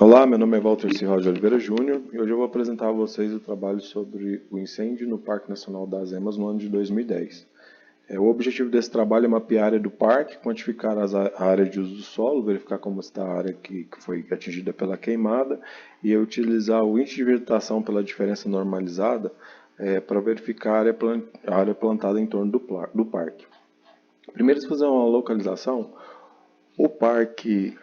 Olá, meu nome é Walter Cirro de Oliveira Júnior e hoje eu vou apresentar a vocês o trabalho sobre o incêndio no Parque Nacional das Emas no ano de 2010. O objetivo desse trabalho é mapear a área do parque, quantificar a área de uso do solo, verificar como está a área que foi atingida pela queimada e utilizar o índice de vegetação pela diferença normalizada para verificar a área plantada em torno do parque. Primeiro, se fazer uma localização, o Parque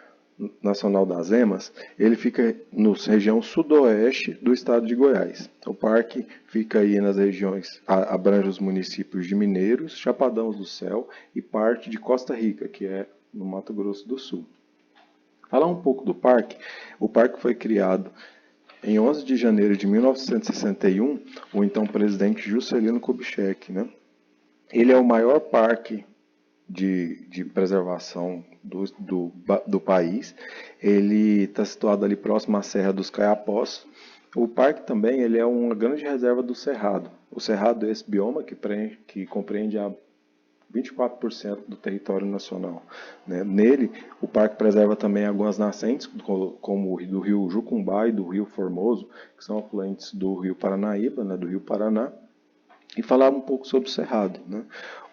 Nacional das Emas, ele fica na região sudoeste do estado de Goiás. O parque fica aí nas regiões, abrange os municípios de Mineiros, Chapadão do Céu e parte de Costa Rica, que é no Mato Grosso do Sul. Falar um pouco do parque, o parque foi criado em 11 de janeiro de 1961, o então presidente Juscelino Kubitschek, né? Ele é o maior parque de preservação do país. Ele está situado ali próximo à Serra dos Caiapós. O parque também ele é uma grande reserva do Cerrado. O Cerrado é esse bioma que compreende a 24% do território nacional, né? Nele, o parque preserva também algumas nascentes, como o do rio Jucumbá e do rio Formoso, que são afluentes do rio Paranaíba, né, do rio Paraná. E falar um pouco sobre o Cerrado, né?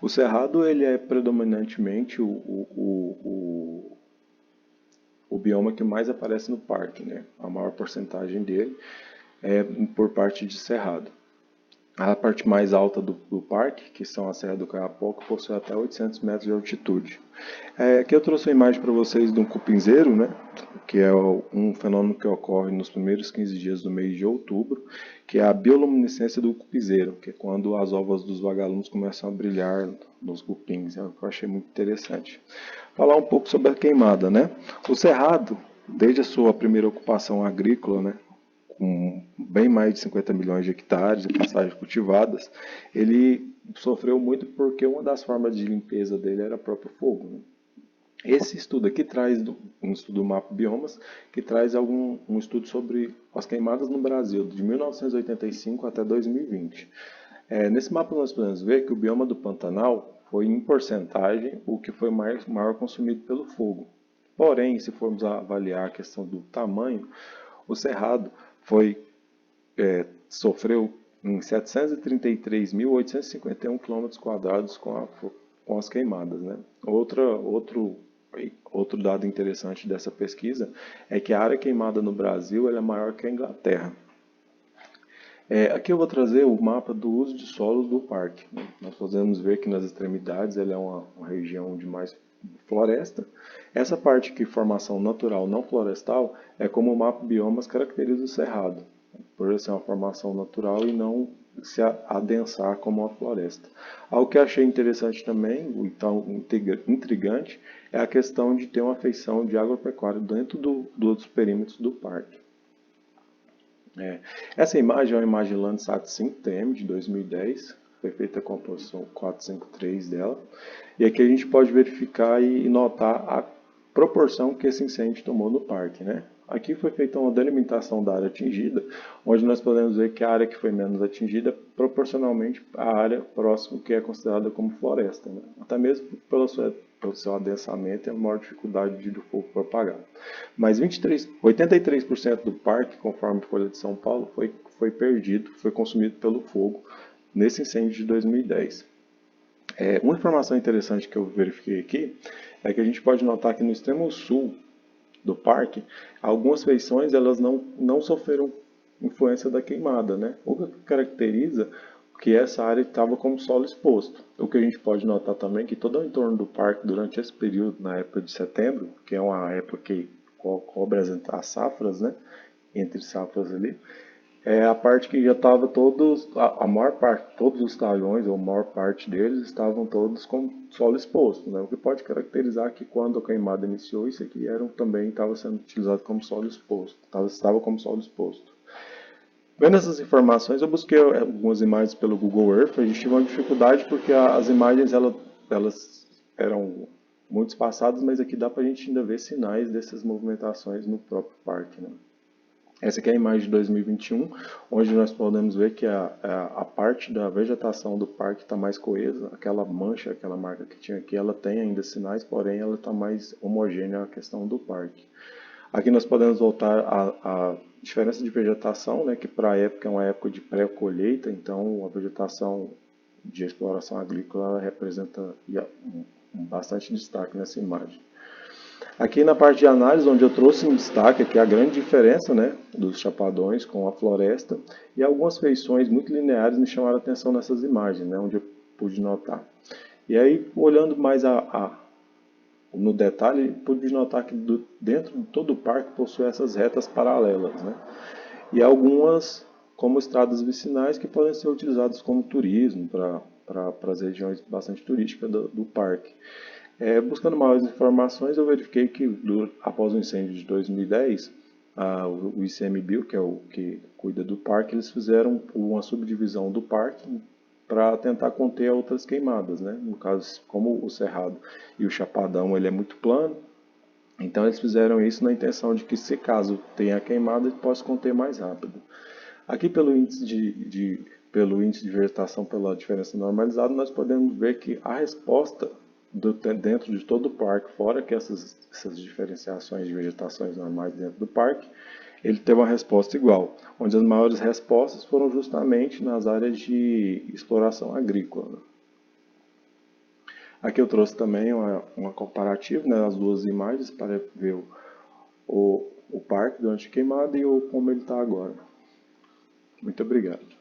O Cerrado ele é predominantemente o bioma que mais aparece no parque, né? A maior porcentagem dele é por parte de Cerrado. A parte mais alta do parque, que são a Serra do Caiapoca, possui até 800 metros de altitude. Aqui eu trouxe a imagem para vocês de um cupinzeiro, né? Que é um fenômeno que ocorre nos primeiros 15 dias do mês de outubro, que é a bioluminescência do cupinzeiro, que é quando as ovas dos vagalumes começam a brilhar nos cupins. É o que eu achei muito interessante. Falar um pouco sobre a queimada, né? O Cerrado, desde a sua primeira ocupação agrícola, né? Com bem mais de 50 milhões de hectares de passagens cultivadas, ele sofreu muito porque uma das formas de limpeza dele era o próprio fogo, né? Esse estudo aqui traz um estudo do Mapa Biomas, que traz um estudo sobre as queimadas no Brasil, de 1985 até 2020. Nesse mapa nós podemos ver que o bioma do Pantanal foi, em porcentagem, o que foi maior consumido pelo fogo. Porém, se formos avaliar a questão do tamanho, o Cerrado sofreu em 733.851 km² com as queimadas, né? Outro dado interessante dessa pesquisa é que a área queimada no Brasil é maior que a Inglaterra. Aqui eu vou trazer o mapa do uso de solos do parque, né? Nós podemos ver que nas extremidades ele é uma região de mais floresta. Essa parte aqui, formação natural não florestal, é como o mapa biomas caracteriza o cerrado, por ser uma formação natural e não se adensar como uma floresta. Algo que eu achei interessante também, então intrigante, é a questão de ter uma feição de agropecuária dentro dos perímetros do parque. Essa imagem é uma imagem Landsat 5TM de 2010, foi feita com a posição 453 dela, e aqui a gente pode verificar e notar a proporção que esse incêndio tomou no parque, né? Aqui foi feita uma delimitação da área atingida, onde nós podemos ver que a área que foi menos atingida é proporcionalmente à área próxima que é considerada como floresta, né? Até mesmo pelo seu adensamento e a maior dificuldade do fogo propagar. Mas 83% do parque, conforme a Folha de São Paulo, foi perdido, foi consumido pelo fogo nesse incêndio de 2010. Uma informação interessante que eu verifiquei aqui é que a gente pode notar que no extremo sul do parque, algumas feições elas não sofreram influência da queimada, né? O que caracteriza que essa área estava como solo exposto. O que a gente pode notar também é que todo o entorno do parque durante esse período, na época de setembro, que é uma época que cobre as safras, né? Entre safras ali, a parte que já estava a maior parte, todos os talhões, ou a maior parte deles, estavam todos com solo exposto, né? O que pode caracterizar que quando a queimada iniciou, isso aqui também estava sendo utilizado como solo exposto, estava como solo exposto. Vendo essas informações, eu busquei algumas imagens pelo Google Earth, a gente tive uma dificuldade porque as imagens elas eram muito espaçadas, mas aqui dá para a gente ainda ver sinais dessas movimentações no próprio parque, né? Essa aqui é a imagem de 2021, onde nós podemos ver que a parte da vegetação do parque está mais coesa, aquela mancha, aquela marca que tinha aqui, ela tem ainda sinais, porém ela está mais homogênea a questão do parque. Aqui nós podemos voltar à diferença de vegetação, né, que para a época é uma época de pré-colheita, então a vegetação de exploração agrícola representa bastante destaque nessa imagem. Aqui na parte de análise, onde eu trouxe em destaque aqui a grande diferença, né, dos chapadões com a floresta, e algumas feições muito lineares me chamaram a atenção nessas imagens, né, onde eu pude notar. E aí, olhando mais no detalhe, pude notar que dentro de todo o parque possui essas retas paralelas, né, e algumas como estradas vicinais que podem ser utilizadas como turismo para as regiões bastante turísticas do parque. Buscando maiores informações, eu verifiquei que após o incêndio de 2010, o ICMBio, que é o que cuida do parque, eles fizeram uma subdivisão do parque para tentar conter outras queimadas, né? No caso, como o Cerrado e o Chapadão ele é muito plano, então eles fizeram isso na intenção de que, se caso tenha queimada, ele possa conter mais rápido. Aqui pelo índice de vegetação, pela diferença normalizada, nós podemos ver que a resposta dentro de todo o parque, fora que essas diferenciações de vegetações normais dentro do parque, ele teve uma resposta igual, onde as maiores respostas foram justamente nas áreas de exploração agrícola. Aqui eu trouxe também uma comparativa, né, as duas imagens para ver o parque durante a queimada e como ele está agora. Muito obrigado.